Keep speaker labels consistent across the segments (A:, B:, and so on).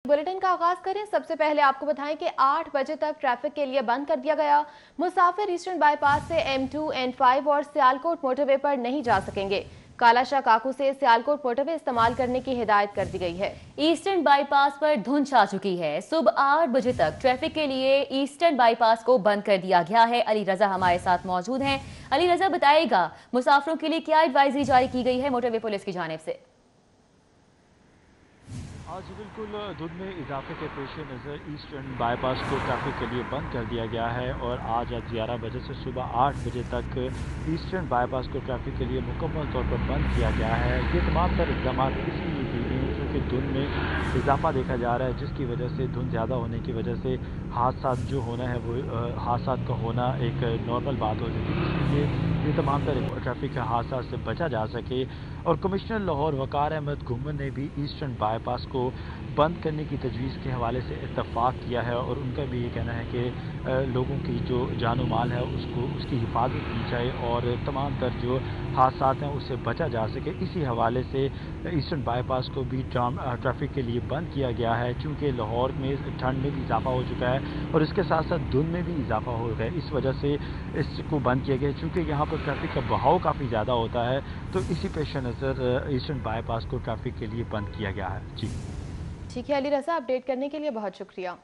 A: Bulletin का आगाज करें। सबसे पहले आपको बताएं कि 8 बजे तक ट्रैफिक के लिए बंद कर दिया गया। मुसाफिर ईस्टर्न बाईपास से M2, N5 और सियालकोट मोटरवे पर नहीं जा सकेंगे। कालाशाह काकू से सियालकोट मोटरवे इस्तेमाल करने की हिदायत कर दी गई है।
B: ईस्टर्न बाईपास पर धुंध छा चुकी है। सुबह 8 बजे तक ट्रैफिक के लिए ईस्टर्न बाईपास को बंद कर दिया गया है। अली रजा हमारे साथ मौजूद हैं। अली रजा, बताएगा मुसाफिरों के लिए क्या एडवाइजरी जारी की गई है मोटरवे पुलिस की जानिब से?
C: आज बिल्कुल धुंध में इजाफे के पेश नज़र ईस्टर्न बाईपास को ट्रैफिक के लिए बंद कर दिया गया है और आज 11 बजे से सुबह 8 बजे तक ईस्टर्न बाईपास को ट्रैफिक के लिए मुकम्मल तौर पर बंद किया गया है। ये तमाम तर इक़दाम इसलिए किए गए हैं क्योंकि धुंध में इजाफा देखा जा रहा है, जिसकी वजह से धुंध ज़्यादा होने की वजह से हादसा जो होना है वो हादसा का होना एक नॉर्मल बात हो जाती है। इसलिए ये तमाम तर ट्रैफिक के हादसा से बचा जा सके और कमिश्नर लाहौर वकार अहमद घुमन ने भी ईस्टर्न बाईपास को बंद करने की तजवीज़ के हवाले से इत्तफाक किया है और उनका भी ये कहना है कि लोगों की जो जानो माल है उसकी हिफाजत की जाए और तमाम तर जो हादसा हैं उससे बचा जा सके। इसी हवाले से ईस्टर्न बाईपास को भी ट्रैफिक के लिए बंद किया गया है, चूँकि लाहौर में ठंड में भी इजाफा हो चुका है और इसके साथ साथ धुंध में भी इजाफा हो गया है। इस वजह से इसको बंद किया गया है, चूँकि यहाँ पर ट्रैफिक का बहाव काफ़ी ज़्यादा होता है, तो इसी पेश नज़र ईस्टर्न बाईपास को ट्रैफिक के लिए बंद किया गया है। जी
A: ठीक है अली रजा, अपडेट करने के लिए बहुत शुक्रिया।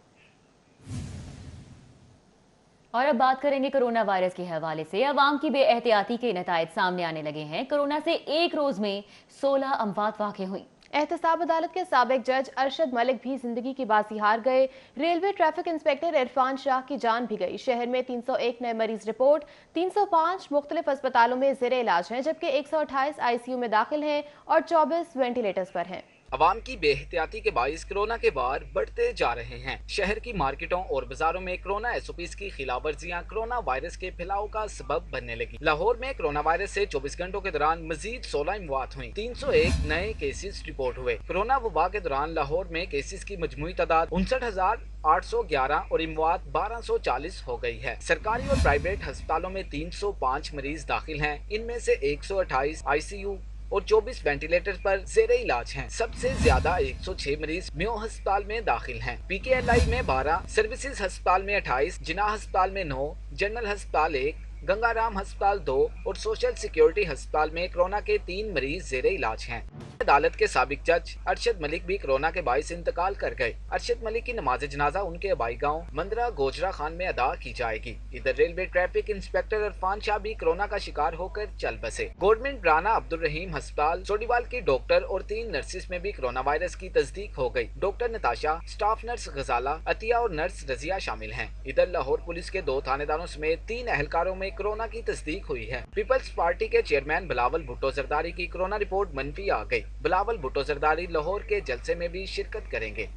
B: और अब बात करेंगे कोरोना वायरस के हवाले से। अवाम की बेएहतियाती के नतायज सामने आने लगे हैं। कोरोना से एक रोज में 16 अमवात वाक़ हुई।
A: एहतसाब अदालत के साबिक जज अरशद मलिक भी जिंदगी की बाजी हार गए। Railway traffic inspector Irfan Shah की जान भी गई। शहर में 301 नए मरीज रिपोर्ट, 305 मुख्तलिफ अस्पतालों में ज़ेरे इलाज हैं, जबकि 128 ICU में दाखिल हैं और 24 वेंटिलेटर्स पर हैं।
D: अवाम की बेहतियाती के बाइस कोरोना के वार बढ़ते जा रहे हैं। शहर की मार्केटों और बाजारों में कोरोना SOPs की खिलाफवर्जियां कोरोना वायरस के फैलाव का सबब बनने लगी। लाहौर में कोरोना वायरस से 24 घंटों के दौरान मजीद 16 अमवात हुई। 301 नए केसेस रिपोर्ट हुए। कोरोना वबा के दौरान लाहौर में केसेस की मजमूई तादाद 59,811 और अमवात 1240 हो गई है। सरकारी और प्राइवेट अस्पतालों में 305 मरीज दाखिल हैं। इनमें से 128 ICU और 24 वेंटिलेटर पर ज़ेरे इलाज हैं। सबसे ज्यादा 106 मरीज म्यो अस्पताल में दाखिल हैं। PKLI में 12, सर्विसेज अस्पताल में 28, जिना अस्पताल में 9, जनरल अस्पताल 1, गंगाराम अस्पताल 2 और सोशल सिक्योरिटी अस्पताल में कोरोना के 3 मरीज ज़ेरे इलाज हैं। अदालत के साबिक जज अरशद मलिक भी कोरोना के बाइस इंतकाल कर गए। अरशद मलिक की नमाज जनाजा उनके आबाई गांव मंदरा गोजरा खान में अदा की जाएगी। इधर railway traffic inspector Irfan Shah भी कोरोना का शिकार होकर चल बसे। गवर्नमेंट राना अब्दुल रहीम अस्पताल सोडीवाल की डॉक्टर और 3 नर्सिस में भी कोरोना वायरस की तस्दीक हो गई। डॉक्टर नताशा, स्टाफ नर्स गजाला, अतिया और नर्स रजिया शामिल हैं। इधर लाहौर पुलिस के 2 थानेदारों समेत 3 एहलकारों में कोरोना की तस्दीक हुई है। पीपल्स पार्टी के चेयरमैन बिलावल भुट्टो जरदारी की कोरोना रिपोर्ट मनफी आ गई। बिलावल भुट्टो जरदारी लाहौर के जलसे में भी शिरकत करेंगे।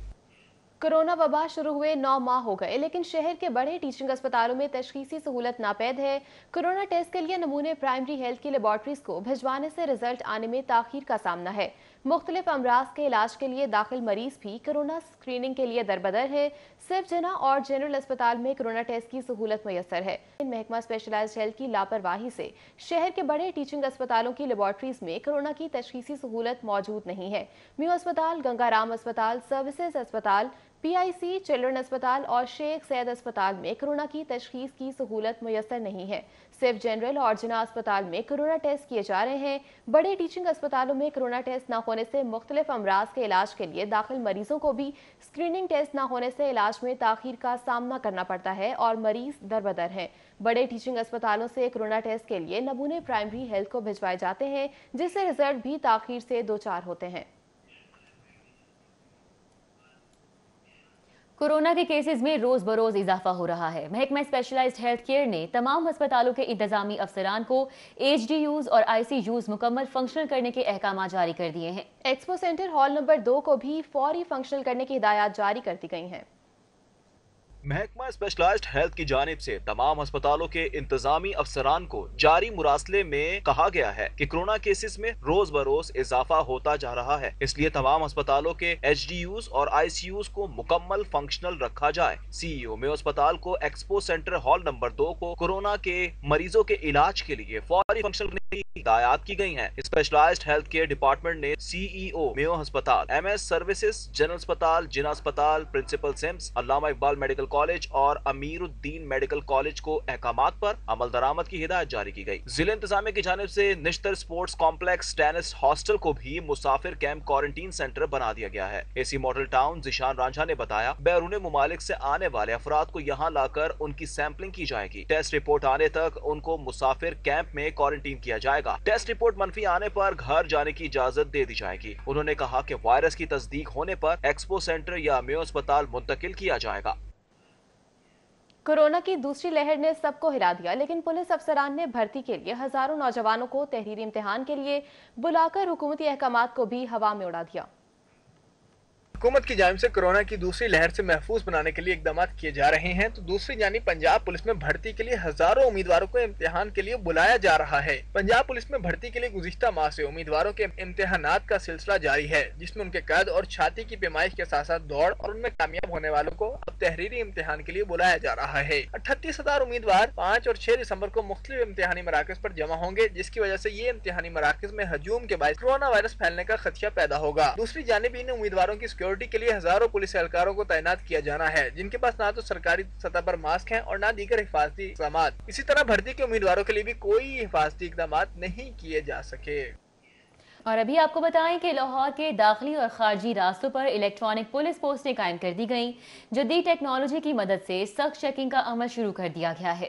A: कोरोना वबा शुरू हुए 9 माह हो गए, लेकिन शहर के बड़े टीचिंग अस्पतालों में तशखीसी सहूलत नापैद है। कोरोना टेस्ट के लिए नमूने प्राइमरी हेल्थ की लेबॉर्ट्रीज को भिजवाने से रिजल्ट आने में ताखीर का सामना है। मुख्तलिफ अमराज के इलाज के लिए दाखिल मरीज भी कोरोना स्क्रीनिंग के लिए दरबदर है। सिर्फ जिना और जनरल अस्पताल में कोरोना टेस्ट की सहूलत मैसर है। महकमा स्पेशलाइज्ड हेल्थ की लापरवाही से शहर के बड़े टीचिंग अस्पतालों की लेबॉर्ट्रीज में कोरोना की तशखीसी सहूलत मौजूद नहीं है। म्यू अस्पताल, गंगाराम अस्पताल, सर्विसेज अस्पताल, PIC, चिल्ड्रन अस्पताल और शेख सैयद अस्पताल में कोरोना की तशखीस की सहूलत मैसर नहीं है। सिर्फ जनरल और जिना अस्पताल में कोरोना टेस्ट किए जा रहे हैं। बड़े टीचिंग अस्पतालों में कोरोना टेस्ट न होने से मुख्तलिफ अमराज के इलाज के लिए दाखिल मरीजों को भी स्क्रीनिंग टेस्ट न होने से इलाज में ताखीर का सामना करना पड़ता है और मरीज दरबदर हैं। बड़े टीचिंग अस्पतालों से कोरोना टेस्ट के लिए नमूने प्राइमरी हेल्थ को भिजवाए जाते हैं, जिससे रिजल्ट भी ताखीर से 2-4 होते हैं।
B: कोरोना के केसेस में रोज बरोज इजाफा हो रहा है। महकमा स्पेशलाइज्ड हेल्थ केयर ने तमाम अस्पतालों के इंतजामी अफसरान को HDUs और ICUs मुकम्मल फंक्शनल करने के अहकाम जारी कर दिए हैं।
A: एक्सपो सेंटर हॉल नंबर 2 को भी फौरी फंक्शनल करने की हिदायत जारी कर दी गई हैं।
E: محکمہ اسپیشلائزڈ ہیلتھ کی جانب سے تمام ہسپتالوں کے انتظامی افسران کو جاری مراسلے میں کہا گیا ہے کہ کورونا کیسز میں روز بروز اضافہ ہوتا جا رہا ہے، اس لیے تمام ہسپتالوں کے ایچ ڈی یوز اور آئی سی یوز کو مکمل فنکشنل رکھا جائے۔ سی ای او میو اسپتال کو ایکسپو سینٹر ہال نمبر 2 کو کورونا کے مریضوں کے علاج کے لیے فوری فنکشنل کرنے کی ہدایات کی گئی ہیں۔ اسپیشلائزڈ ہیلتھ کیئر ڈپارٹمنٹ نے سی ای او میو ہسپتال، ایم ایس سروسز جنرل اسپتال، جنا اسپتال، پرنسپل سمس، علامہ اقبال میڈیکل کالج اور امیر الدین میڈیکل کالج کو احکامات پر عمل درآمد کی ہدایت جاری کی گئی۔ ضلع انتظامیہ کی جانب سے نشتر سپورٹس کمپلیکس ٹینس ہاسٹل کو بھی مسافر کیمپ کوارنٹین سینٹر بنا دیا گیا ہے۔ اے سی ماڈل ٹاؤن ذیشان رانجھا نے بتایا، بیرون ممالک سے آنے والے افراد کو یہاں لا کر ان کی سیمپلنگ کی جائے گی۔ ٹیسٹ رپورٹ آنے تک ان کو مسافر کیمپ میں کوارنٹین کیا جائے گا۔ ٹیسٹ رپورٹ منفی آنے پر گھر جانے کی اجازت دے دی جائے گی۔ انہوں نے کہا کہ وائرس کی تصدیق ہونے پر ایکسپو سینٹر یا میو اسپتال منتقل کیا جائے گا۔
A: کورونا کی دوسری لہر نے سب کو ہلا دیا، لیکن پولیس افسران نے بھرتی کے لیے ہزاروں نوجوانوں کو تحریری امتحان کے لیے بلا کر حکومتی احکامات کو بھی ہوا میں اڑا دیا۔
F: حکومت کی جانب سے کورونا کی دوسری لہر سے محفوظ بنانے کے لیے اقدامات کیے جا رہے ہیں، تو دوسری جانب پنجاب پولیس میں بھرتی کے لیے ہزاروں امیدواروں کو امتحان کے لیے بلایا جا رہا ہے۔ پنجاب پولیس میں بھرتی کے لیے گزشتہ ماہ سے امیدواروں کے امتحانات کا سلسلہ جاری ہے، جس میں ان کے قد اور چھاتی کی پیمائش کے ساتھ ساتھ دوڑ اور ان میں کامیاب ہونے والوں کو اب تحریری امتحان کے لیے بلایا جا رہا ہے۔ 38,000 امیدوار 5 اور 6 دسمبر کو مختلف امتحانی مراکز پر جمع ہوں گے، جس کی وجہ سے یہ امتحانی مراکز میں ہجوم کے باعث کورونا وائرس پھیلنے کا خدشہ پیدا ہوگا۔ دوسری جانب ان امیدواروں کی سیکورٹی کے لیے ہزاروں پولیس اہلکاروں کو تعینات کیا جانا ہے، جن کے پاس نہ تو سرکاری سطح پر ماسک ہیں اور نہ دیگر حفاظتی اقدامات۔ اسی طرح بھرتی کے امیدواروں کے لیے بھی کوئی حفاظتی اقدامات نہیں کیے جا سکے۔
B: اور ابھی آپ کو بتائیں کہ لاہور کے داخلی اور خارجی راستوں پر الیکٹرانک پولیس پوسٹیں قائم کر دی گئیں۔ جدید ٹیکنالوجی کی مدد سے سخت چیکنگ کا عمل شروع کر دیا گیا ہے۔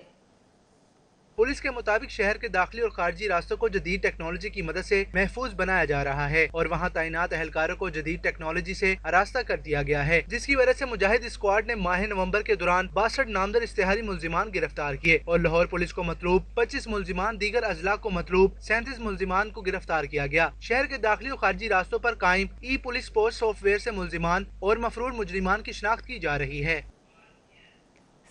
G: پولیس کے مطابق شہر کے داخلی اور خارجی راستوں کو جدید ٹیکنالوجی کی مدد سے محفوظ بنایا جا رہا ہے اور وہاں تعینات اہلکاروں کو جدید ٹیکنالوجی سے آراستہ کر دیا گیا ہے، جس کی وجہ سے مجاہد اسکواڈ نے ماہ نومبر کے دوران 62 نامزد اشتہاری ملزمان گرفتار کیے اور لاہور پولیس کو مطلوب 25 ملزمان، دیگر اضلاع کو مطلوب 37 ملزمان کو گرفتار کیا گیا۔ شہر کے داخلی اور خارجی راستوں پر قائم ای پولیس پوسٹ سافٹ ویئر سے ملزمان اور مفرور مجرمان کی شناخت کی جا رہی ہے۔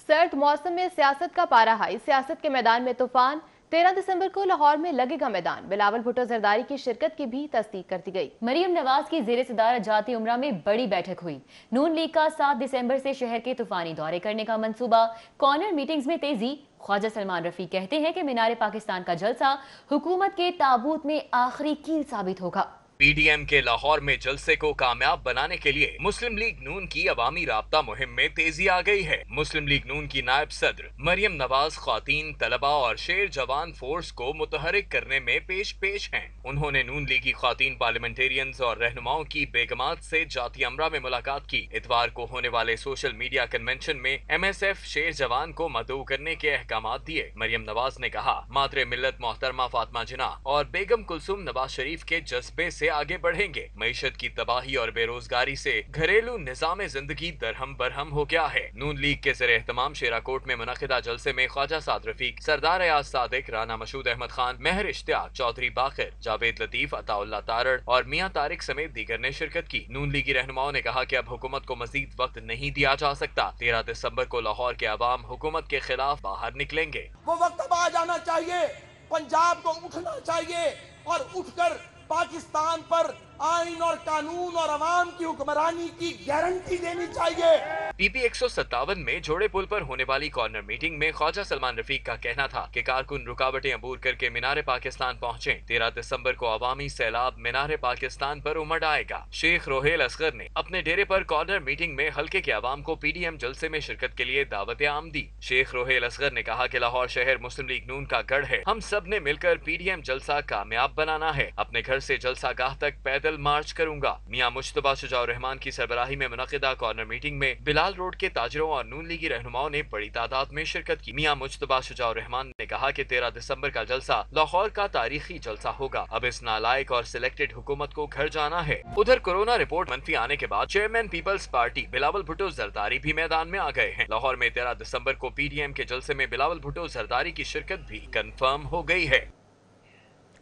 A: سرد موسم میں سیاست کا پارا ہائی، سیاست کے میدان میں طوفان۔ 13 دسمبر کو لاہور میں لگے گا میدان، بلاول بھٹو زرداری کی شرکت کی بھی تصدیق کر دی گئی۔
B: مریم نواز کی زیر صدارت جاتی عمرہ میں بڑی بیٹھک ہوئی۔ نون لیگ کا 7 دسمبر سے شہر کے طوفانی دورے کرنے کا منصوبہ، کارنر میٹنگز میں تیزی۔ خواجہ سلمان رفیق کہتے ہیں کہ مینار پاکستان کا جلسہ حکومت کے تابوت میں آخری کیل ثابت ہوگا۔
H: پی ڈی ایم کے لاہور میں جلسے کو کامیاب بنانے کے لیے مسلم لیگ نون کی عوامی رابطہ مہم میں تیزی آ گئی ہے۔ مسلم لیگ نون کی نائب صدر مریم نواز خواتین، طلباء اور شیر جوان فورس کو متحرک کرنے میں پیش ہیں۔ انہوں نے نون لیگی خواتین پارلیمنٹیرینز اور رہنماؤں کی بیگمات سے جاتی امرہ میں ملاقات کی۔ اتوار کو ہونے والے سوشل میڈیا کنونشن میں ایم ایس ایف شیر جوان کو مدعو کرنے کے احکامات دیے۔ مریم نواز نے کہا، مادر ملت محترمہ فاطمہ جناح اور بیگم کلثوم نواز شریف کے جذبے سے آگے بڑھیں گے۔ معیشت کی تباہی اور بے روزگاری سے گھریلو نظام زندگی درہم برہم ہو گیا ہے۔ نون لیگ کے زیر اہتمام شیرا کوٹ میں منعقدہ جلسے میں خواجہ سعد رفیق، سردار ایاز صادق، رانا مشہود احمد خان، مہر اشتیاق، چودھری باقر، جاوید لطیف، عطا اللہ تارڑ اور میاں طارق سمیت دیگر نے شرکت کی۔ نون لیگی رہنماؤں نے کہا کہ اب حکومت کو مزید وقت نہیں دیا جا سکتا۔ 13 دسمبر کو لاہور کے عوام حکومت کے خلاف باہر نکلیں گے۔
I: وہ وقت اب آ جانا چاہیے، پنجاب کو اٹھنا چاہیے اور اٹھ کر پاکستان پر آئین اور قانون اور عوام کی حکمرانی کی گارنٹی دینی چاہیے۔
H: پی پی 157 میں جوڑے پل پر ہونے والی کارنر میٹنگ میں خواجہ سلمان رفیق کا کہنا تھا کہ کارکن رکاوٹیں عبور کر کے مینار پاکستان پہنچیں۔ 13 دسمبر کو عوامی سیلاب مینار پاکستان پر امڑ آئے گا۔ شیخ روہیل اصغر نے اپنے ڈیرے پر کارنر میٹنگ میں حلقے کے عوام کو پی ڈی ایم جلسے میں شرکت کے لیے دعوت عام دی۔ شیخ روہیل اصغر نے کہا کہ لاہور شہر مسلم لیگ نون کا گڑھ ہے، ہم سب نے مل کر پی ڈی ایم جلسہ کامیاب بنانا ہے۔ اپنے گھر سے جلسہ گاہ تک پیدل مارچ کروں گا۔ میاں مجتبیٰ شجاع الرحمان کی سربراہی میں منعقدہ کارنر میٹنگ میں بلال روڈ کے تاجروں اور نون لیگی رہنماؤں نے بڑی تعداد میں شرکت کی۔ میاں مجتبیٰ شجاع الرحمان نے کہا کہ 13 دسمبر کا جلسہ لاہور کا تاریخی جلسہ ہوگا، اب اس نالائق اور سلیکٹڈ حکومت کو گھر جانا ہے۔ ادھر کورونا رپورٹ منفی آنے کے بعد چیئرمین پیپلز پارٹی بلاول بھٹو زرداری بھی میدان میں آ گئے ہیں۔ لاہور میں 13 دسمبر کو پی ڈی ایم کے جلسے میں بلاول بھٹو زرداری کی شرکت بھی کنفرم ہو گئی ہے۔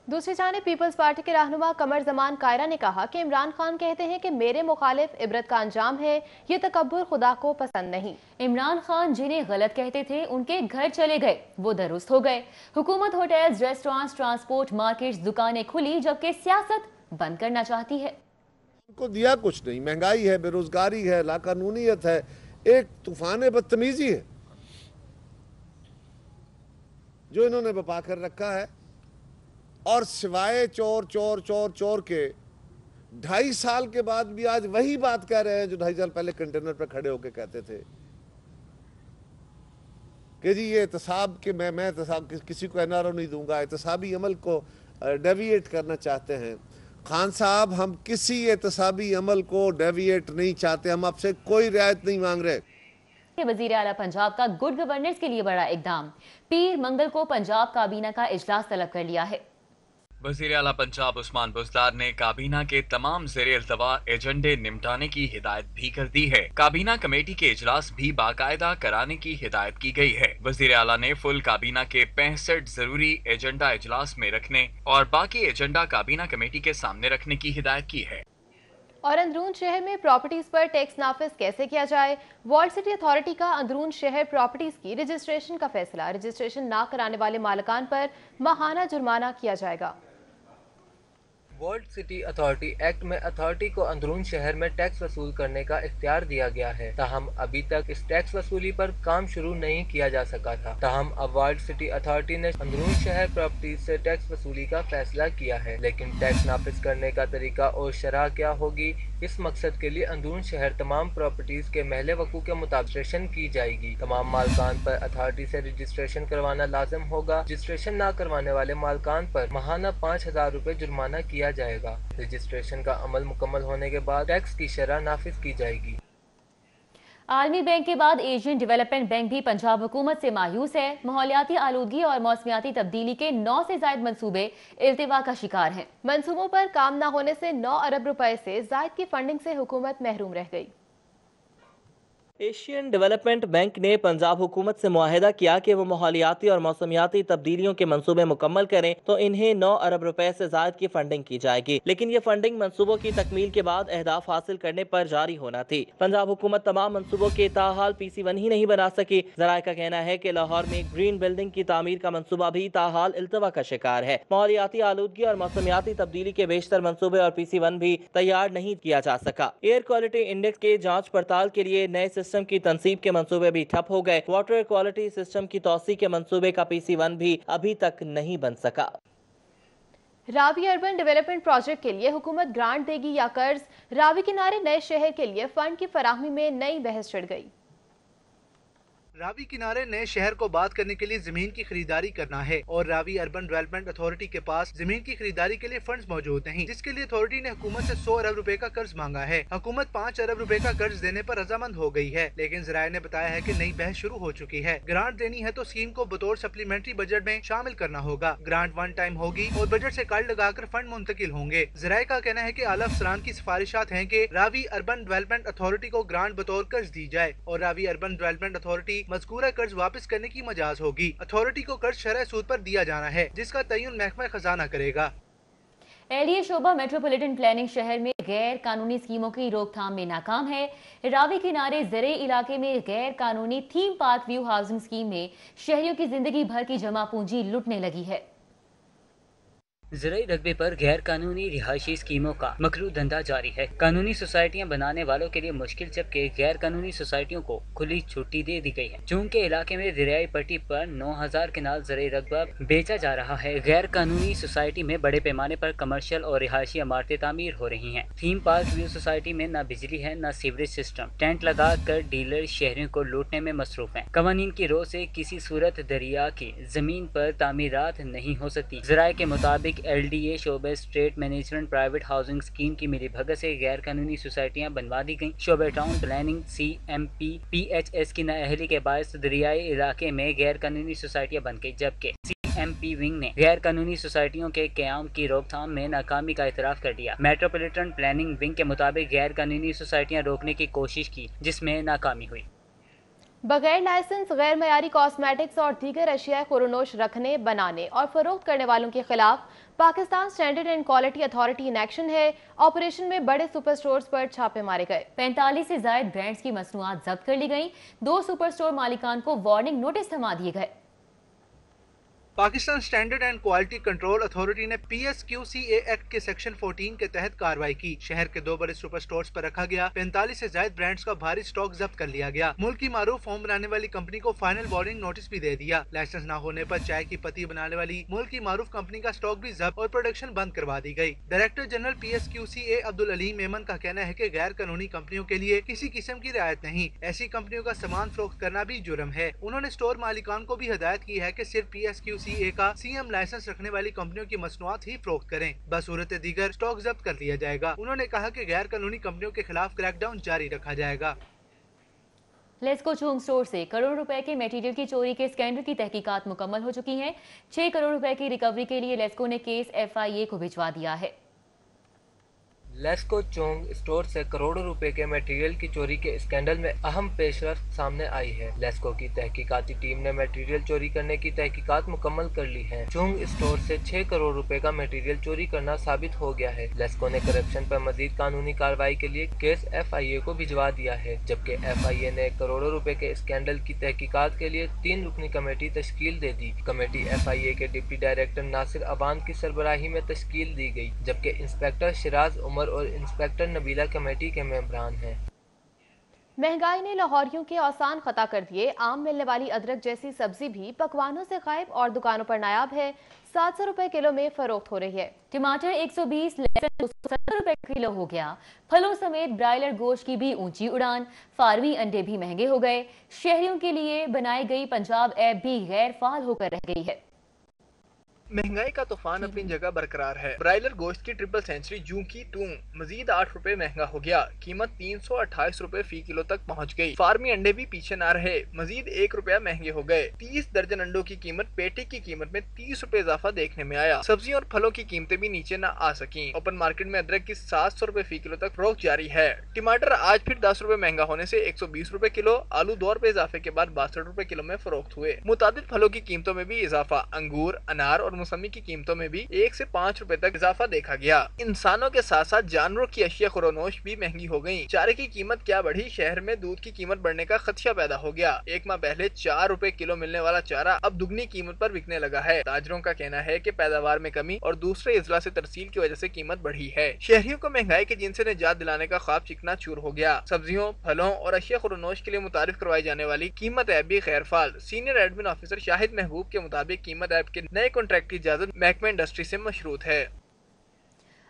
A: दूसरी जानिब पीपल्स पार्टी के रहनुमा कमर जमान कायरा ने कहा कि इमरान खान कहते हैं कि मेरे मुखालिफ इबरत का अंजाम है, ये तकब्बुर खुदा को पसंद नहीं।
B: इमरान खान जिन्हें गलत कहते थे उनके घर चले गए, वो दुरुस्त हो गए। हुकूमत होटल्स, रेस्टोरेंट्स, ट्रांसपोर्ट, मार्केट्स, दुकानें खुली, जबकि सियासत बंद करना चाहती है।
J: उनको दिया कुछ नहीं, महंगाई है, बेरोजगारी है, लाकानूनियत है, एक तूफान बदतमीजी है जो इन्होंने बपा कर रखा है। और सिवाय चोर चोर चोर चोर के 2.5 साल के बाद भी आज वही बात कह रहे हैं जो 2.5 साल पहले कंटेनर पर खड़े होकर कहते थे कि जी ये एहतसाब कि मैं एहतसाब किसी को एनआरओ नहीं दूंगा, एहतसाबी अमल को डेविएट करना चाहते हैं। खान साहब, हम किसी एहतसाबी अमल को डेविएट नहीं चाहते, हम आपसे कोई रियायत नहीं मांग रहे।
B: वजीर आला पंजाब का गुड गवर्नेंस के लिए बड़ा इकदाम, पीर मंगल को पंजाब काबीना का इजलास तलब कर लिया है।
H: वज़ीर आला पंजाब उस्मान बुज़दार ने काबीना के तमाम ज़ेर-ए-इल्तवा एजेंडे निपटाने की हिदायत भी कर दी है। काबीना कमेटी के इजलास भी बाकायदा कराने की हिदायत की गई है। वज़ीर आला ने फुल काबीना के 65 जरूरी एजेंडा इजलास में रखने और बाकी एजेंडा काबीना कमेटी के सामने रखने की हिदायत की है।
A: और अंदरून शहर में प्रॉपर्टीज पर टैक्स नाफिज कैसे किया जाए, वॉल्ड सिटी अथॉरिटी का अंदरून शहर प्रॉपर्टीज की रजिस्ट्रेशन का फैसला। रजिस्ट्रेशन ना कराने वाले मालिकान पर माहाना जुर्माना किया जाएगा।
K: वॉल्ड सिटी अथॉरिटी एक्ट में अथॉरिटी को अंदरून शहर में टैक्स वसूल करने का इख्तियार दिया गया है, ताहम अभी तक इस टैक्स वसूली पर काम शुरू नहीं किया जा सका था। ताहम अब वॉल्ड सिटी अथॉरिटी ने अंदरून शहर प्रॉपर्टीज से टैक्स वसूली का फैसला किया है, लेकिन टैक्स नाफिज करने का तरीका और शरह क्या होगी, इस मकसद के लिए अंदरून शहर तमाम प्रॉपर्टीज के महले वकू के मुताबिक रजिस्ट्रेशन की जाएगी। तमाम मालकान पर अथॉरिटी से रजिस्ट्रेशन करवाना लाजिम होगा। रजिस्ट्रेशन ना करवाने वाले मालकान पर माहाना 5,000 रुपए जुर्माना किया जाएगा। रजिस्ट्रेशन का अमल मुकम्मल होने के बाद टैक्स की शरह नाफिज की जाएगी।
B: आलमी बैंक के बाद एशियन डेवलपमेंट बैंक भी पंजाब हुकूमत से मायूस है। माहौलियाती आलूदगी और मौसमियाती तब्दीली के 9 से ज्यादा मंसूबे इल्तिवा का शिकार हैं।
A: मंसूबों पर काम न होने से 9 अरब रुपए से ज्यादा की फंडिंग से हुकूमत महरूम रह गई।
L: एशियन डेवलपमेंट बैंक ने पंजाब हुकूमत से मुआहिदा किया कि वो माहौलियाती और मौसमियाती तब्दीलियों के मंसूबे मुकम्मल करें तो इन्हें 9 अरब रुपए से ज्यादा की फंडिंग की जाएगी, लेकिन ये फंडिंग मंसूबों की तकमील के बाद अहदाफ हासिल करने पर जारी होना थी। पंजाब हुकूमत तमाम मंसूबों के ताहाल PC1 ही नहीं बना सकी। ज़राए का कहना है कि लाहौर में ग्रीन बिल्डिंग की तामीर का मंसूबा भी ताहाल इल्तवा का शिकार है। माहौलियाती आलूदगी और मौसमियाती तब्दीली के बेशतर मंसूबे और PC1 भी तैयार नहीं किया जा सका। एयर क्वालिटी इंडेक्स के जाँच पड़ताल के लिए नए सिस्टम की तनसीब के मंसूबे भी ठप हो गए। वाटर क्वालिटी सिस्टम की तौसी के मंसूबे का PC1 भी अभी तक नहीं बन सका।
A: रावी अर्बन डेवलपमेंट प्रोजेक्ट के लिए हुकूमत ग्रांट देगी या कर्ज, रावी किनारे नए शहर के लिए फंड की फराहमी में नई बहस छिड़ गई।
G: रावी किनारे नए शहर को बात करने के लिए जमीन की खरीदारी करना है और रावी अर्बन डेवलपमेंट अथॉरिटी के पास जमीन की खरीदारी के लिए फंड्स मौजूद नहीं, जिसके लिए अथॉरिटी ने हुकूमत से 100 अरब रुपए का कर्ज मांगा है। हुकूमत 5 अरब रुपए का कर्ज देने पर रजामंद हो गई है, लेकिन ज़राए ने बताया है कि नई बहस शुरू हो चुकी है। ग्रांट देनी है तो स्कीम को बतौर सप्लीमेंट्री बजट में शामिल करना होगा। ग्रांट वन टाइम होगी और बजट से कार्ड लगाकर फंड मुंतकिल होंगे। ज़राए का कहना है कि आला अफसरान की सिफारिशात हैं कि रावी अर्बन डेवलपमेंट अथॉरिटी को ग्रांट बतौर कर्ज दी जाए और रावी अर्बन डेवलपमेंट अथॉरिटी मज़कूरा कर्ज वापस करने की मजाज होगी। अथॉरिटी को कर्ज शरह सूद पर दिया जाना है, जिसका तयन महकमा खजाना करेगा।
B: एलिये शोबा मेट्रोपॉलिटन प्लानिंग शहर में गैर कानूनी स्कीमों की रोकथाम में नाकाम है। रावी किनारे ज़रे इलाके में गैर कानूनी theme park view housing scheme में शहरियों की जिंदगी भर की जमा पूंजी लुटने लगी है।
M: ज़राई रकबे पर गैर कानूनी रिहायशी स्कीमों का मकरू धंधा जारी है। कानूनी सोसाइटियां बनाने वालों के लिए मुश्किल, जबकि गैर कानूनी सोसाइटियों को खुली छुट्टी दे दी गई है। चूंकि इलाके में दरियाई पट्टी पर 9000 किनाल ज़राई रकबा बेचा जा रहा है, गैर कानूनी सोसाइटी में बड़े पैमाने पर कमर्शियल और रिहायशी इमारतें तामीर हो रही हैं। थीम पार्क व्यू सोसाइटी में न बिजली है न सीवरेज सिस्टम। टेंट लगा कर डीलर शहरियों को लूटने में मसरूफ है। कवानीन की रो से किसी सूरत दरिया की जमीन पर तामीरात नहीं हो सकती। ज़राए के मुताबिक LDA शोबे estate management private housing scheme की मिलीभगत से गैर कानूनी सोसाइटियां बनवा दी गईं। शोबे टाउन प्लानिंग CMP PHS की नाअहली के बायस दरियाई इलाके में गैर कानूनी सोसाइटियां बन गई, जबकि CMP विंग ने गैर कानूनी सोसाइटियों के क़याम की रोकथाम में नाकामी का इतराफ़ कर दिया। मेट्रोपॉलिटन प्लानिंग विंग के मुताबिक गैर कानूनी सोसाइटियां रोकने की कोशिश की, जिसमें नाकामी हुई।
A: बगैर लाइसेंस गैर मयारी कॉस्मेटिक्स और दीगर अशिया खुरनोश रखने, बनाने और फरोख्त करने वालों के खिलाफ Pakistan standard and quality authority in action है। ऑपरेशन में बड़े सुपर स्टोर्स पर छापे मारे गए।
B: 45 से ज्यादा ब्रांड्स की मसनूआत जब्त कर ली गई। 2 सुपर स्टोर मालिकान को वार्निंग नोटिस थमा दिए गए।
G: Pakistan standard and quality control authority ने PSQCA एक्ट के सेक्शन 14 के तहत कार्रवाई की। शहर के 2 बड़े सुपर स्टोर्स पर रखा गया 45 से ज्यादा ब्रांड्स का भारी स्टॉक जब्त कर लिया गया। मुल्क की मारूफ फोम बनाने वाली कंपनी को फाइनल वार्निंग नोटिस भी दे दिया। लाइसेंस न होने पर चाय की पत्ती बनाने वाली मुल्क की मारूफ कंपनी का स्टॉक भी जब्त और प्रोडक्शन बंद करवा दी गई। Director general PSQCA Abdul Aleem Memon का कहना है कि गैर कानूनी कंपनियों के लिए किसी किस्म की रियायत नहीं, ऐसी कंपनियों का सामान फरोख्त करना भी जुर्म है। उन्होंने स्टोर मालिकान को भी हिदायत की है कि सिर्फ PSQCA का CM लाइसेंस रखने वाली कंपनियों की मसनूआत ही फरोख्त करें, बसूरत दीगर स्टॉक जब्त कर लिया जाएगा। उन्होंने कहा कि गैर कानूनी कंपनियों के खिलाफ क्रैकडाउन जारी रखा जाएगा।
B: लेस्को चोंग स्टोर से करोड़ रुपए के मटेरियल की चोरी के स्कैंडल की तहकीकात मुकम्मल हो चुकी है। 6 करोड़ रुपए की रिकवरी के लिए लेस्को ने केस FIA को भिजवा दिया है।
K: लेस्को चोंग स्टोर से करोड़ों रुपए के मटेरियल की चोरी के स्कैंडल में अहम पेशरफ्त सामने आई है। लेस्को की तहकीकाती टीम ने मटेरियल चोरी करने की तहकीकात मुकम्मल कर ली है। चोंग स्टोर से 6 करोड़ रुपए का मटेरियल चोरी करना साबित हो गया है। लेस्को ने करप्शन पर मजीद कानूनी कार्रवाई के लिए केस FIA को भिजवा दिया है, जबकि FIA ने करोड़ों रुपए के स्कैंडल की तहकीकात के लिए 3 रुकनी कमेटी तश्कील दे दी। कमेटी FIA के डिप्टी डायरेक्टर नासिर अवान की सरबराही में तश्कील दी गई, जबकि इंस्पेक्टर शिराज उमर और इंस्पेक्टर नबीला कमेटी के मेंबरान हैं।
A: महंगाई ने लाहौरियों के औसान खता कर दिए। आम मिलने वाली अदरक जैसी सब्जी भी पकवानों से गायब और दुकानों पर नायाब है। 700 रुपए किलो में फरोख्त हो रही है।
B: टमाटर 120, लहसुन 270 रुपए किलो हो गया। फलों समेत ब्रायलर गोश्त की भी ऊंची उड़ान। फार्मी अंडे भी महंगे हो गए। शहरियों के लिए बनाई गई पंजाब ऐप भी गैर फाल होकर रह गई है।
F: महंगाई का तूफान अपनी जगह बरकरार है। ब्रायलर गोश्त की ट्रिपल सेंचुरी जूं की तूं मजीद 8 रुपए महंगा हो गया। कीमत 328 रुपए फी किलो तक पहुंच गई। फार्मी अंडे भी पीछे ना रहे, मजीद 1 रुपया महंगे हो गए। 30 दर्जन अंडों की कीमत पेटी की कीमत में 30 रुपए इजाफा देखने में आया। सब्जियों और फलों की कीमतें भी नीचे न आ सकी। ओपन मार्केट में अदरक की 700 रुपए फी किलो तक फरोख्त जारी है। टमाटर आज फिर 10 रुपए महंगा होने से 120 रुपए किलो। आलू 2 रुपए इजाफे के बाद 62 रुपए किलो में फरोख्त हुए। मुतादिद फलों की कीमतों में भी इजाफा। अंगूर, अनार और मौसमी की कीमतों में भी 1 से 5 रुपए तक इजाफा देखा गया। इंसानों के साथ साथ जानवरों की अशिया खुरोनोश भी महंगी हो गई। चारे की कीमत क्या बढ़ी, शहर में दूध की कीमत बढ़ने का खदशा पैदा हो गया। 1 माह पहले 4 रुपए किलो मिलने वाला चारा अब दुगनी कीमत पर बिकने लगा है। ताजरों का कहना है कि पैदावार में कमी और दूसरे इजला से तरसील की वजह से कीमत बढ़ी है। शहरियों को महंगाई के जिन से निजात दिलाने का ख्वाब चिकना चूर हो गया। सब्जियों, फलों और अशिया खुरोनोश के लिए मुतारिफ करवाई जाने वाली कीमत ऐप भी गैर फाल। सीनियर एडमिन ऑफिसर शाहिद महबूब के मुताबिक कीमत ऐप के नए कॉन्ट्रैक्ट की इजाजत महकमा इंडस्ट्री से मशरूत है।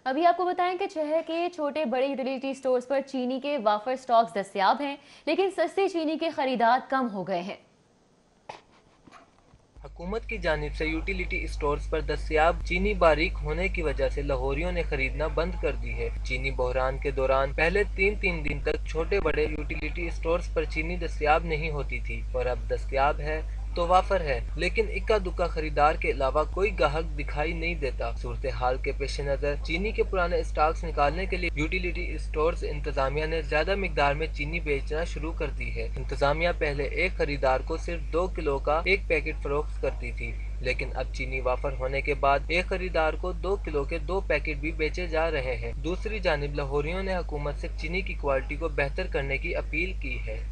B: अभी आपको बताएं कि शहर के छोटे बड़े यूटिलिटी स्टोर्स पर चीनी के वाफर स्टॉक्स दस्तयाब हैं, लेकिन सस्ती चीनी के खरीदार कम हो गए हैं।
K: हुकूमत की जानिब से यूटिलिटी स्टोर्स पर दस्तयाब चीनी बारीक होने की वजह से लाहौरियों ने खरीदना बंद कर दी है। चीनी बहरान के दौरान पहले 3 दिन तक छोटे बड़े यूटिलिटी स्टोर्स पर चीनी दस्तयाब नहीं होती थी और अब दस्तयाब है तो वाफर है, लेकिन इक्का दुक्का खरीदार के अलावा कोई ग्राहक दिखाई नहीं देता। सूरत हाल के पेश नज़र चीनी के पुराने स्टॉक्स निकालने के लिए यूटिलिटी स्टोर्स इंतजामिया ने ज्यादा मिकदार में चीनी बेचना शुरू कर दी है। इंतजामिया पहले एक खरीदार को सिर्फ 2 किलो का एक पैकेट फरोख्त करती थी, लेकिन अब चीनी वाफर होने के बाद एक खरीदार को 2 किलो के 2 पैकेट भी बेचे जा रहे हैं। दूसरी जानिब लाहौरियों ने हुकूमत से चीनी की क्वालिटी को बेहतर करने की अपील की है।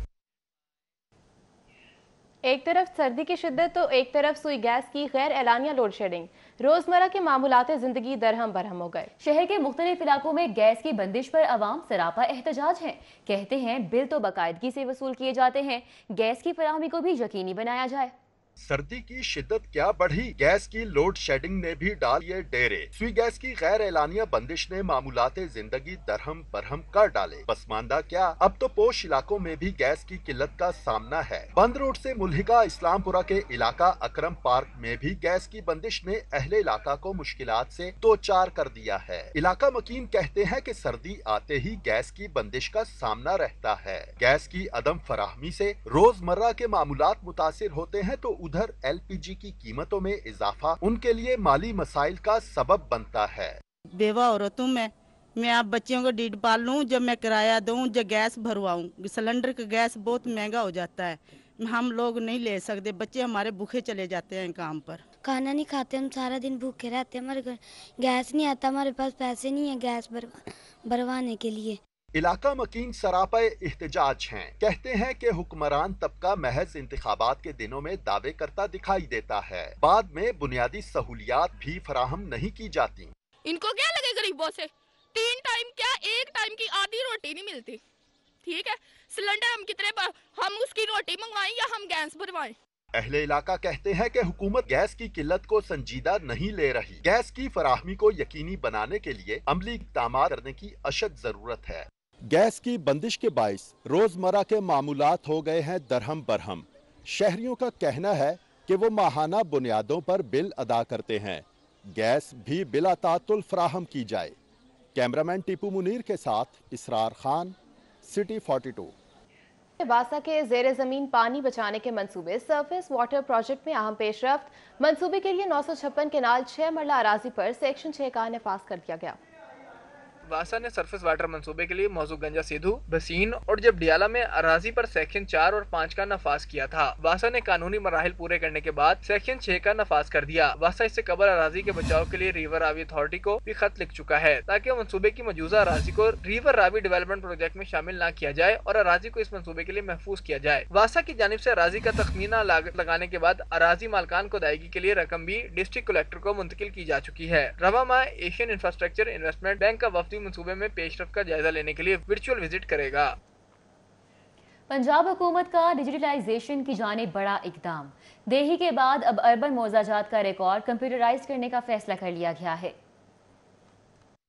A: एक तरफ सर्दी की शिद्दत तो एक तरफ सुई गैस की गैर एलानिया लोड शेडिंग। रोजमर्रा के मामूलाते जिंदगी दरहम बरहम हो गए।
B: शहर के मुख्तलिफ इलाकों में गैस की बंदिश पर अवाम सरापा एहतजाज हैं। कहते हैं बिल तो बाकायदगी से वसूल किए जाते हैं, गैस की फराहमी को भी यकीनी बनाया जाए।
N: सर्दी की शिद्दत क्या बढ़ी, गैस की लोड शेडिंग ने भी डाल ये डेरे। सुई गैस की गैर एलानिया बंदिश ने मामूलाते जिंदगी दरहम बरहम कर डाले। पसमानदा क्या, अब तो पोश इलाकों में भी गैस की किल्लत का सामना है। बंद रोड से मुल्हिका इस्लामपुरा के इलाका अकरम पार्क में भी गैस की बंदिश ने अहले इलाका को मुश्किलात से दो चार कर दिया है। इलाका मकीन कहते हैं कि सर्दी आते ही गैस की बंदिश का सामना रहता है। गैस की अदम फराहमी से रोजमर्रा के मामूलात मुतासिर होते हैं तो उधर LPG की कीमतों में इजाफा उनके लिए माली मसाइल का सबब बनता है।
O: बेवा औरत हूँ मैं आप बच्चियों को डीड पाल लूँ, जब मैं किराया दूँ, जब गैस भरवाऊँ, सिलेंडर का गैस बहुत महंगा हो जाता है। हम लोग नहीं ले सकते, बच्चे हमारे भूखे चले जाते हैं काम पर।
P: खाना नहीं खाते, हम सारा दिन भूखे रहते हैं, हमारे घर गैस नहीं आता, हमारे पास पैसे नहीं है गैस भरवाने के लिए।
N: इलाका मकीन सरापे एहतजाज हैं। कहते हैं कि हुक्मरान तबका महज इंतखाबात के दिनों में दावे करता दिखाई देता है, बाद में बुनियादी सहूलियात भी फराहम नहीं की जाती।
Q: इनको क्या लगे गरीबों से? 3 टाइम क्या 1 टाइम की आधी रोटी नहीं मिलती। ठीक है, सिलेंडर हम कितने हम उसकी रोटी मंगवाएं या हम गैस भरवाएं?
N: अहले इलाका कहते हैं कि हुकूमत गैस की किल्लत को संजीदा नहीं ले रही। गैस की फराहमी को यकीनी बनाने के लिए अमली इक़दाम करने की अशद जरूरत है। गैस की बंदिश के बाइस रोजमर्रा के मामूलात हो गए हैं दरहम बरहम। शहरियों का कहना है कि वो माहाना बुनियादों पर बिल अदा करते हैं, गैस भी बिला तातुल फराहम की जाए। कैमरामैन टीपू मुनीर के साथ इसरार खान, सिटी 42।
A: बासा के ज़ेरे ज़मीन पानी बचाने के मंसूबे सरफेस वाटर प्रोजेक्ट में अहम पेशरफ्त। मंसूबे के लिए 956 केनाल 6 मरला अराजी पर सेक्शन 6 का नफाज कर दिया गया।
F: वासा ने सरफेस वाटर मंसूबे के लिए मौजू गंजा सिद्धू, बसीन और जब डियाला में अराजी पर सेक्शन 4 और 5 का नफाज किया था। वासा ने कानूनी मराहिल पूरे करने के बाद सेक्शन 6 का नफाज कर दिया। वासा इससे कबल अराजी के बचाव के लिए रिवर रावी अथॉरिटी को भी खत लिख चुका है ताकि मंसूबे की मौजूदा अराजी को रिवर रावी डेवलपमेंट प्रोजेक्ट में शामिल न किया जाए और अराजी को इस मंसूबे के लिए महफूज किया जाए। वासा की जानिब से अराजी का तखमीना लागत लगाने के बाद अराजी मालकान को अदायगी के लिए रकम भी डिस्ट्रिक्ट कलेक्टर को मुंतकिल की जा चुकी है। रवा माह एशियन इंफ्रास्ट्रक्चर इन्वेस्टमेंट बैंक का वफदी मंसूबे में पेशरफ का जायजा लेने के लिए वर्चुअल विजिट करेगा।
B: पंजाब हुकूमत का डिजिटलाइजेशन की जानिब बड़ा इकदाम। देही के बाद अब अर्बन मोजाजात का रिकॉर्ड कंप्यूटराइज करने का फैसला कर लिया गया है।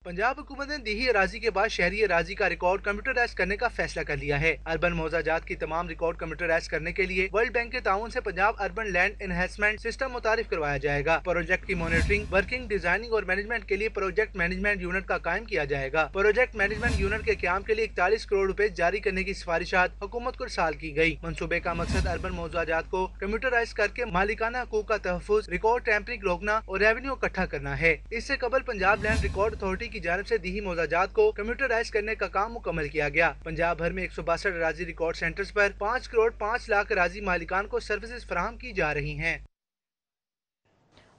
G: पंजाब हुकूमत ने देही अराजी के बाद शहरी अराजी का रिकॉर्ड कंप्यूटराइज करने का फैसला कर लिया है। अर्बन मोजाजात की तमाम रिकॉर्ड कंप्यूटराइज करने के लिए वर्ल्ड बैंक के ताउन से Punjab urban land enhancement system मुतारिफ करवाया जाएगा। प्रोजेक्ट की मॉनिटरिंग, वर्किंग, डिजाइनिंग और मैनेजमेंट के लिए प्रोजेक्ट मैनेजमेंट यूनिट का कायम किया जाएगा। प्रोजेक्ट मैनेजमेंट यूनिट के क्याम के लिए 41 करोड़ रुपए जारी करने की सिफारिशात हुकूमत को साल की गयी। मनसूबे का मकसद अर्बन मोजाजात को कंप्यूटराइज करके मालिकाना हकूक का तहफ़्फ़ुज़, रिकॉर्ड टैंपरिंग रोकना और रेवेन्यू इकट्ठा करना है। इससे कबल पंजाब लैंड रिकॉर्ड अथॉरिटी की जानिब से दीही मोजाजात को कंप्यूटराइज करने का काम मुकम्मल किया गया। पंजाब भर में 162 अराजी रिकॉर्ड सेंटर्स पर 5 करोड़ 5 लाख अराजी मालिकान को सर्विसेज फराहम की जा रही हैं।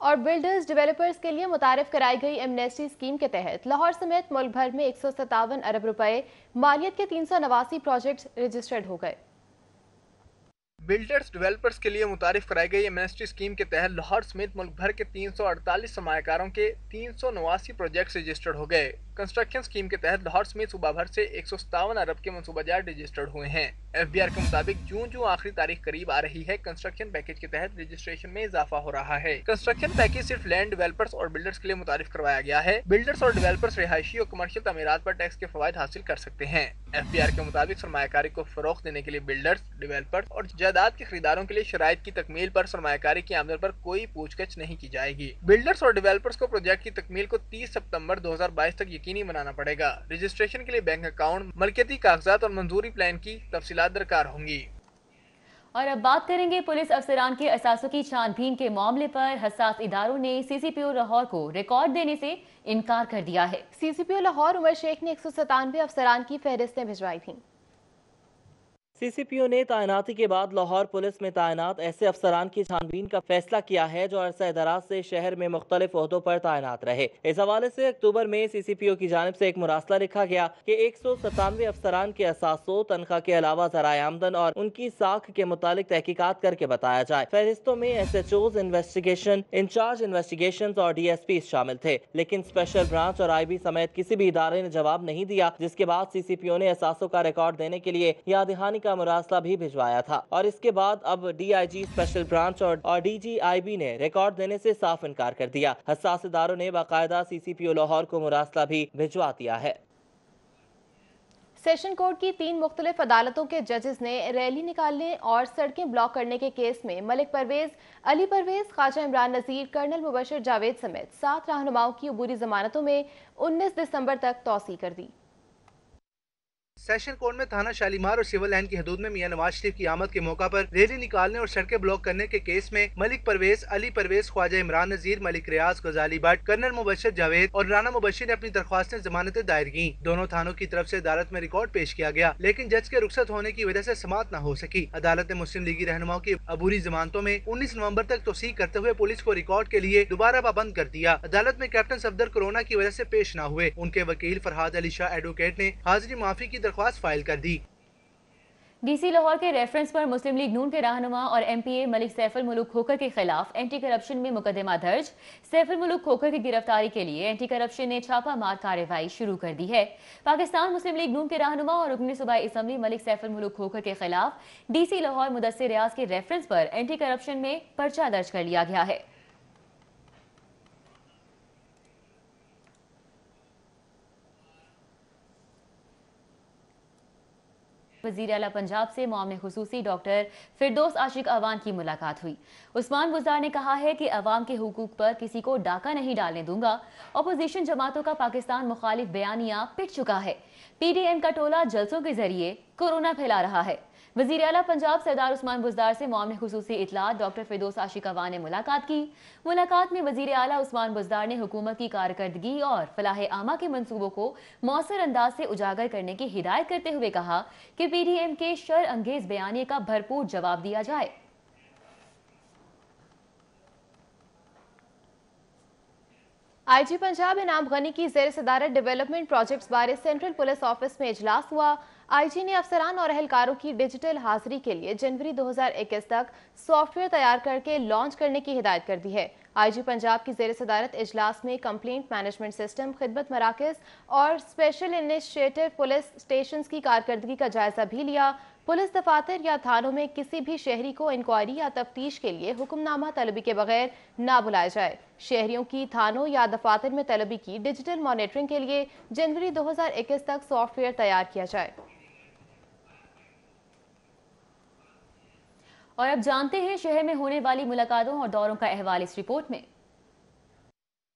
A: और बिल्डर्स डेवलपर्स के लिए मुतारिफ कराई गई एमनेस्टी स्कीम के तहत लाहौर समेत मुल्क भर में 157 अरब रुपए मालियत के 389 प्रोजेक्ट रजिस्टर्ड हो गए।
F: बिल्डर्स डेवलपर्स के लिए मुतारिफ कराई गई एमनेस्टी स्कीम के तहत लाहौर समेत मुल्क भर के 348 सरमायाकारों के 389 प्रोजेक्ट्स रजिस्टर्ड हो गए। कंस्ट्रक्शन स्कीम के तहत लाहौर समेत सूबा भर से 157 अरब के मनसूबाजात रजिस्टर्ड हुए हैं। FBR के मुताबिक जूं आखिरी तारीख करीब आ रही है, कंस्ट्रक्शन पैकेज के तहत रजिस्ट्रेशन में इजाफा हो रहा है। कंस्ट्रक्शन पैकेज सिर्फ लैंड डेवलपर्स और बिल्डर्स के लिए मुतारिफ करवाया गया है। बिल्डर्स और डेवलपर्स रिहायशी और कमर्शियल तमीरात पर टैक्स के फवायद हासिल कर सकते हैं। FBR के मुताबिक सरमायाकारी को फरोख्त देने के लिए बिल्डर्स, डेवलपर्स और जायदाद के खरीदारों के लिए शराइत की तकमील पर सरमायाकारी की आमदन पर कोई पूछगछ नहीं की जाएगी। बिल्डर्स और डेवलपर्स को प्रोजेक्ट की तकमील को 30 सितंबर 2022 तक यकीनी बनाना पड़ेगा। रजिस्ट्रेशन के लिए बैंक अकाउंट, मलकियती कागजात और मंजूरी प्लान की तफसीलात दरकार होंगी।
B: और अब बात करेंगे पुलिस अफसरान के असासों की छानबीन के मामले पर। हसास इदारों ने CCPO लाहौर को रिकॉर्ड देने से इनकार कर दिया है।
A: CCPO लाहौर उमर शेख ने 197 अफसरान की फहरिस्तें भिजवाई थीं।
L: CCPO ने तैनाती के बाद लाहौर पुलिस में तैनात ऐसे अफसरान की छानबीन का फैसला किया है जो अरसा दराज से शहर में मुख्तलिफ ओहदों पर तैनात रहे। इस हवाले से अक्टूबर में CCPO की जानिब से एक मुरासला लिखा गया कि 197 अफसरान के असासों, तनख्वाह के अलावा ज़राए आमदन और उनकी साख के मुतालिक तहकीकात करके बताया जाए। फहरिस्तों में SHOs इन्वेस्टिगेशन, इंचार्ज इन्वेस्टिगेशन और DSP शामिल थे, लेकिन स्पेशल ब्रांच और IB समेत किसी भी इदारे ने जवाब नहीं दिया, जिसके बाद CCPO ने असासों का रिकॉर्ड देने के लिए याद दहानी का मुरासला भी भिजवाया था। और इसके बाद अब DIG स्पेशल ब्रांच और DG IB ने रिकॉर्ड देने से साफ इनकार कर दिया। हसास इदारों ने बाकायदा CCPO लाहौर को मुरासला भी भिजवा दिया है।
A: सेशन कोर्ट की 3 मुख्तलिफ अदालतों के जजेस ने रैली निकालने और सड़कें ब्लॉक करने के केस में मलिक परवेज, अली परवेज, ख्वाजा इमरान नजीर, कर्नल मुबशर जावेद समेत 7 रहनुमाओं की अबूरी जमानतों में 19 दिसंबर तक तौसी कर दी।
G: सेशन कोर्ट में थाना शालीमार और सिविल लाइन की हदूद में मियां नवाज शरीफ की आमद के मौका पर रैली निकालने और सड़कें ब्लॉक करने के केस में मलिक परवेज, अली परवेज, ख्वाजा इमरान नजीर, मलिक रियाज, गजाली भट्ट, कर्नल मुबशर जावेद और राना मुबशर ने अपनी दरख्वास्तें जमानतें दायर की। दोनों थानों की तरफ से अदालत में रिकॉर्ड पेश किया गया, लेकिन जज के रुखसत होने की वजह से समाअत न हो सकी। अदालत ने मुस्लिम लीगी रहनुमाओं की अबूरी जमानतों में 19 नवंबर तक तौसीक करते हुए पुलिस को रिकॉर्ड के लिए दोबारा पाबंद कर दिया। अदालत में कैप्टन सफदर कोरोना की वजह से पेश न हुए। उनके वकील फरहाद अली शाह एडवोकेट ने हाजिरी माफी की दरख्वास्त फाइल कर दी।
B: डीसी लाहौर के रेफरेंस पर मुस्लिम लीग नून के रहनुमा और एमपीए मलिक सैफुल मुल्क खोखर के खिलाफ एंटी करप्शन में मुकदमा दर्ज। सैफुल मुल्क खोखर की गिरफ्तारी के लिए एंटी करप्शन ने छापामार कार्रवाई शुरू कर दी है। पाकिस्तान मुस्लिम लीग नून के रहनुमा और रुकन सूबाई असम्बली मलिक सैफुल मुल्क खोखर के खिलाफ डीसी लाहौर मुदस्सिर रियाज के रेफरेंस पर एंटी करप्शन में पर्चा दर्ज कर लिया गया है। वज़ीर आला पंजाब से मुआविन खुसूसी डॉक्टर फिरदौस आशिक अवान की मुलाकात हुई। उस्मान बुज़दार ने कहा है कि अवाम के हुकूक पर किसी को डाका नहीं डालने दूंगा। अपोजिशन जमातों का पाकिस्तान मुखालिफ बयानिया पिट चुका है। पीडीएम का टोला जलसों के जरिए कोरोना फैला रहा है। वज़ीर आला पंजाब सरदार उस्मान बुज़दार से मुआविन खुसूसी इत्तलात डॉक्टर फिरदौस आशिक अवान ने मुलाकात की। मुलाकात में वज़ीर आला उस्मान बुज़दार ने हुकूमत की कारकर्दगी और फलाह आमा के मंसूबों को मौसर अंदाज से उजागर करने की हिदायत करते हुए कहा कि पीडीएम के शर अंगेज बयानिए का भरपूर जवाब दिया जाए।
A: आईजी पंजाब इनाम गनी की ज़ेर सदारत डेवलपमेंट प्रोजेक्ट्स बारे सेंट्रल पुलिस ऑफिस में इजलास हुआ। आईजी ने अफसरान और अहलकारों की डिजिटल हाजिरी के लिए जनवरी 2021 तक सॉफ्टवेयर तैयार करके लॉन्च करने की हिदायत कर दी है। आईजी पंजाब की ज़ेर सदारत इजलास में कंप्लेंट मैनेजमेंट सिस्टम, खिदमत मराकज़ और स्पेशल इनिशिएटिव पुलिस स्टेशन की कारकर्दगी का जायजा भी लिया। पुलिस दफातर या थानों में किसी भी शहरी को इंक्वायरी या तफ्तीश के लिए हुक्मनामा तलबी के बगैर ना बुलाया जाए। शहरियों की थानों या दफातर में तलबी की डिजिटल मॉनिटरिंग के लिए जनवरी 2021 तक सॉफ्टवेयर तैयार किया जाए।
B: और अब जानते हैं शहर में होने वाली मुलाकातों और दौरों का अहवाल इस रिपोर्ट में।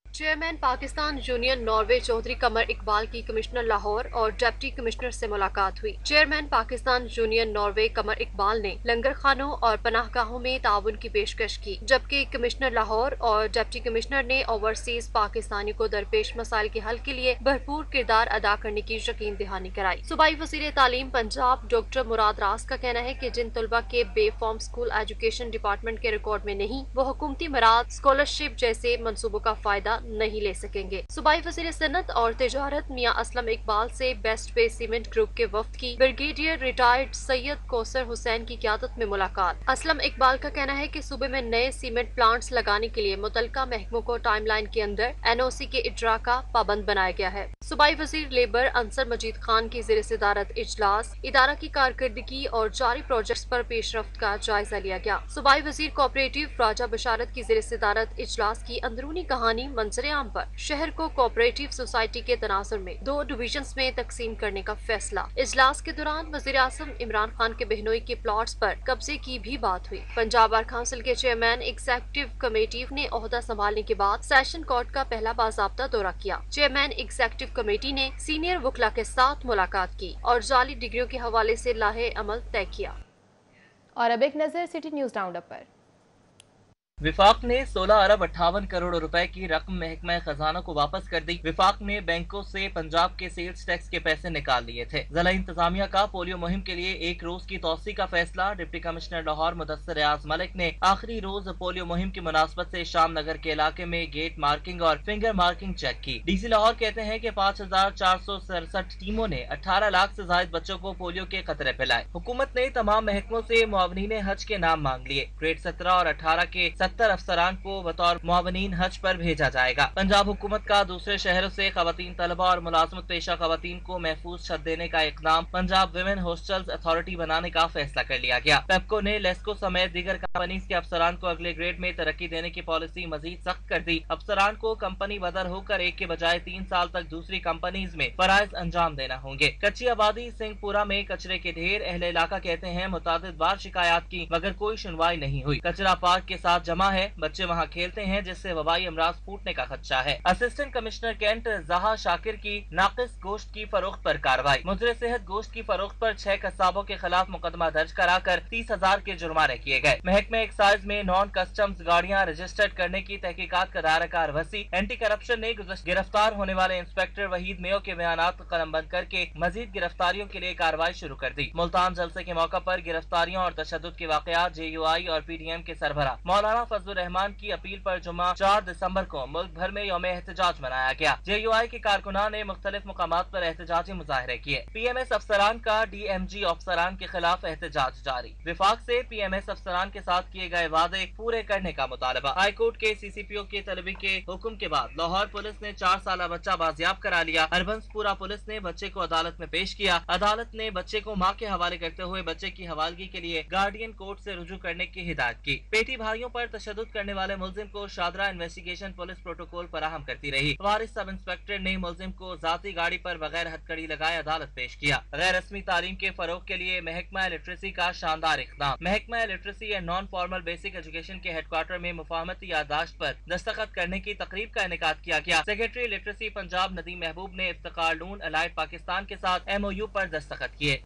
R: Chairman Pakistan union Norway Chaudhry Qamar Iqbal की कमिश्नर लाहौर और डिप्टी कमिश्नर से मुलाकात हुई। Chairman Pakistan union Norway Qamar Iqbal ने लंगर खानों और पनाहगाहों में ताउन की पेशकश की, जबकि कमिश्नर लाहौर और डिप्टी कमिश्नर ने ओवरसीज पाकिस्तानी को दरपेश मसाइल के हल के लिए भरपूर किरदार अदा करने की यकीन दहानी कराई। सूबाई वज़ीर तालीम पंजाब डॉक्टर मुराद रास का कहना है कि जिन तलबा के बे फॉर्म स्कूल एजुकेशन डिपार्टमेंट के रिकॉर्ड में नहीं, वो हुकूमती मराद, स्कॉलरशिप जैसे मंसूबों का फायदा नहीं ले सकेंगे। सूबाई वज़ीर सनत और तिजारत मियां असलम इकबाल से बेस्ट पे सीमेंट ग्रुप के वफ्द की ब्रिगेडियर रिटायर्ड सैयद कौसर हुसैन की क़यादत में मुलाकात। असलम इकबाल का कहना है कि सूबे में नए सीमेंट प्लांट्स लगाने के लिए मुतल्लिका महकमों को टाइमलाइन के अंदर एनओसी के इजरा का पाबंद बनाया गया है। सूबाई वज़ीर लेबर अंसर मजीद खान की ज़ेर सदारत इजलास इदारा की कारकर्दगी और जारी प्रोजेक्ट्स पर पेशरफ्त का जायजा लिया गया। सूबाई वज़ीर कोऑपरेटिव राजा बशारत की ज़ेर सदारत इजलास की अंदरूनी कहानी मंजर आम पर शहर को कोऑपरेटिव सोसाइटी के तनाजुर में 2 डिवीजन्स में तकसीम करने का फैसला। इजलास के दौरान वज़ीर आज़म इमरान खान के बहनोई के प्लॉट्स पर कब्जे की भी बात हुई। पंजाब बार काउंसिल के चेयरमैन एग्जीक्यूटिव कमेटी ने ओहदा संभालने के बाद सेशन कोर्ट का पहला बाज़ाब्ता दौरा किया। चेयरमैन एग्जीक्यूटिव कमेटी ने सीनियर वकला के साथ मुलाकात की और जाली डिग्रियों के हवाले से लाहे अमल तय किया।
A: और अब एक नजर सिटी न्यूज राउंड अप पर।
L: विफाक ने 16 अरब 58 करोड़ रुपए की रकम महकमा खजाना को वापस कर दी। विफाक ने बैंकों से पंजाब के सेल्स टैक्स के पैसे निकाल लिए थे। जिला इंतजामिया का पोलियो मुहिम के लिए 1 रोज की तोसी का फैसला। डिप्टी कमिश्नर लाहौर मुदस्सिर रियाज मलिक ने आखिरी रोज पोलियो मुहिम की मुनासबत से शाम नगर के इलाके में गेट मार्किंग और फिंगर मार्किंग चेक की। डीसी लाहौर कहते हैं कि 5467 टीमों ने 18 लाख से ज्यादा बच्चों को पोलियो के खतरे पिलाए। हुकूमत ने तमाम महकमों से मुआवनीन हज के नाम मांग लिए। ग्रेड 17 और 18 के 70 अफसरान को बतौर मुआवनीन हज पर भेजा जाएगा। पंजाब हुकूमत का दूसरे शहरों से खवातीन तलबा और मुलाजमत पेशा खवातीन को महफूज छत देने का इकदाम पंजाब विमेन हॉस्टल्स अथॉरिटी बनाने का फैसला कर लिया गया। पेप्को ने लेस्को समेत दीगर कंपनीज के अफसरान को अगले ग्रेड में तरक्की देने की पॉलिसी मजीद सख्त कर दी। अफसरान को कंपनी बदर होकर एक के बजाय 3 साल तक दूसरी कंपनीज में फराइज अंजाम देना होंगे। कच्ची आबादी सिंहपुरा में कचरे के ढेर। अहले इलाका कहते हैं मुतादिद बार शिकायत की मगर कोई सुनवाई नहीं हुई। कचरा पार्क के साथ जमा जमा है। बच्चे वहाँ खेलते हैं जिससे वबाई अमराज फूटने का खदशा है। असिस्टेंट कमिश्नर कैंट जहा शाकिर की नाकिस गोश्त की फरोख्त पर कार्रवाई। मुजरे सेहत गोश्त की फरोख्त पर 6 कस्साबों के खिलाफ मुकदमा दर्ज कराकर 30,000 के जुर्माने किए गए। महकमा एक्साइज में नॉन कस्टम्स गाड़ियां रजिस्टर्ड करने की तहकीकात का दायरा वसी। एंटी करप्शन ने गिरफ्तार होने वाले इंस्पेक्टर वहीद मेयो के बयानात कलमबंद करके मजीद गिरफ्तारियों के लिए कार्रवाई शुरू कर दी। मुल्तान जलसे के मौका पर गिरफ्तारियों और तशद्दुद के वाकयात JUI और PDM के सरबराह मौलाना फजलुर रहमान की अपील पर जुम्मा 4 दिसंबर को मुल्क भर में यौम एहतजाज मनाया गया। JUI के कारकुनान ने मुख्तलिफ मुकामात पर एहतजाजी मुजाहरे किए। PMS अफसरान का DMG अफसरान के खिलाफ एहतजाज जारी। विफाक से PMS अफसरान के साथ किए गए वादे पूरे करने का मुतालबा। हाई कोर्ट के CCPO के तलबी के हुक्म के बाद लाहौर पुलिस ने 4 साल बच्चा बाजियाब करा लिया। हरबंसपुरा पुलिस ने बच्चे को अदालत में पेश किया। अदालत ने बच्चे को मां के हवाले करते हुए बच्चे की हवालगी के लिए गार्डियन कोर्ट से रुजू करने की हिदायत की। पेटी भाइयों पर तशद्दुद करने वाले मुलजिम को शादरा इन्वेस्टिगेशन पुलिस प्रोटोकॉल फराहम करती रही। वारिस सब इंस्पेक्टर ने मुलजिम को जाती गाड़ी पर बगैर हथकड़ी लगाए अदालत पेश किया। गैर रस्मी तालीम के फरोग के लिए महकमा लिटरेसी का शानदार इक़दाम। महकमा literacy and non formal basic education के हेडक्वार्टर में मुफाहमती याददाश्त पर दस्तखत करने की तकरीब का इनेकाद किया गया। सेक्रेटरी लिटरेसी पंजाब नदीम महबूब ने इफ्तिकार नून अलाइड पाकिस्तान के साथ MOU पर दस्तखत किए।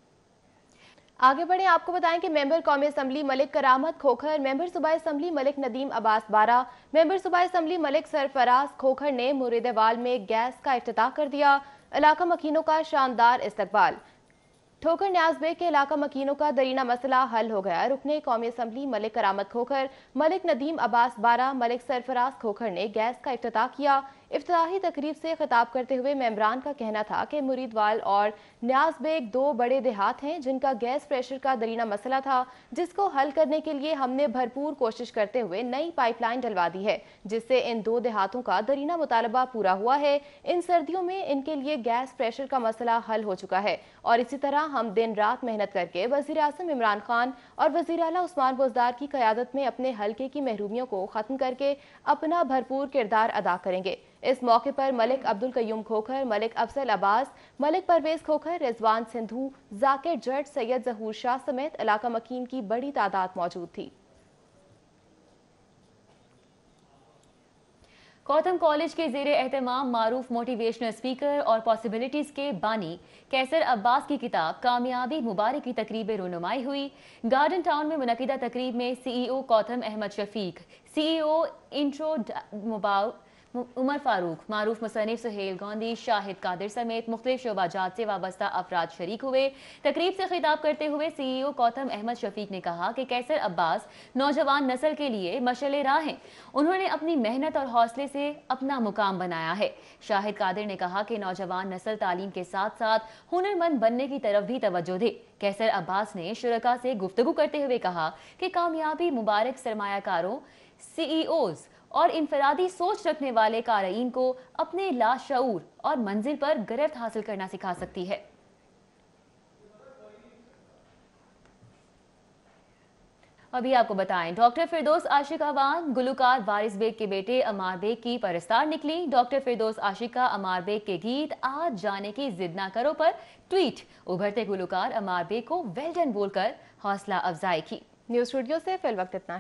A: आगे बढ़े, आपको बताएं कि मेंबर कौमी असम्बली मलिक करामत खोखर, मेंबर सूबाई असम्बली मलिक नदीम अब्बास बारा, मेंबर सूबाई असम्बली मलिक सरफराज खोखर ने मुरीदेवाल में गैस का इफ्तिताह कर दिया। इलाका मकीनों का शानदार इस्तकबाल। ठोकर न्याज बेग के इलाका मकीनों का दरीना मसला हल हो गया। रुकने कौमी असम्बली मलिक करामत खोखर, मलिक नदीम अब्बास बारा, मलिक सरफराज खोखर ने गैस का इफ्तिताह किया। इफ्तिताही तकरीब से खिताब करते हुए मेंबरान का कहना था कि मुरीदवाल और न्याज बेग 2 बड़े देहात हैं जिनका गैस प्रेशर का दरीना मसला था, जिसको हल करने के लिए हमने भरपूर कोशिश करते हुए नई पाइपलाइन डलवा दी है, जिससे इन 2 देहातों का दरीना मुतालबा पूरा हुआ है। इन सर्दियों में इनके लिए गैस प्रेशर का मसला हल हो चुका है और इसी तरह हम दिन रात मेहनत करके वज़ीर आज़म इमरान खान और वज़ीर आला उस्मान बुज़दार की क़यादत में अपने हल्के की महरूमियों को ख़त्म करके अपना भरपूर किरदार अदा करेंगे। इस मौके पर मलिक अब्दुल कयूम खोखर, मलिक अफसल अब्बास, मलिक परवेज खोखर, रिजवान सिंधु, जाकिर जट, सैयद जहूर शाह समेत इलाका मकीन की बड़ी तादाद मौजूद थी।
B: गौतम कॉलेज के ज़ेरे एहतमाम मारूफ मोटिवेशनल स्पीकर और पॉसिबिलिटीज़ के बानी कैसर अब्बास की किताब कामयाबी मुबारक की तकरीब रुनुमाई हुई। गार्डन टाउन में मुनक़िदा तकरीब में CEO Gautam Ahmed Shafiq, CEO intro Umar Farooq, मारूफ मुसन्निफ सुहेल गांधी, शाहिद कादिर समेत मुख्तलिफ शोबाजात से वाबस्ता अफराद शरीक हुए। तकरीब से खिताब करते हुए CEO गौतम अहमद शफीक ने कहा कि कैसर अब्बास नौजवान नस्ल के लिए मशअल राह हैं। उन्होंने अपनी मेहनत और हौसले से अपना मुकाम बनाया है। शाहिद कादिर ने कहा कि नौजवान नस्ल तालीम के साथ साथ हुनरमंद बनने की तरफ भी तवज्जो दे। कैसर अब्बास ने शुरका से गुफ्तगू करते हुए कहा कि कामयाबी मुबारक सरमायाकारों, CEOs और इनफरादी सोच रखने वाले कारईन को अपने लाशऊर और मंजिल पर गिरफ्त हासिल करना सिखा सकती है। अभी आपको बताएं, डॉक्टर फिरदौस आशिका अवान गुलकार वारिस बेग के बेटे अमार बेग की परस्तार निकली। डॉक्टर फिरदौस आशिका अमार बेग के गीत आज जाने की जिद ना करो पर ट्वीट, उभरते गुलकार अमार बेग को वेल डन बोलकर हौसला अफजाई की।
A: न्यूज़ स्टूडियो से फिल वक्त इतना।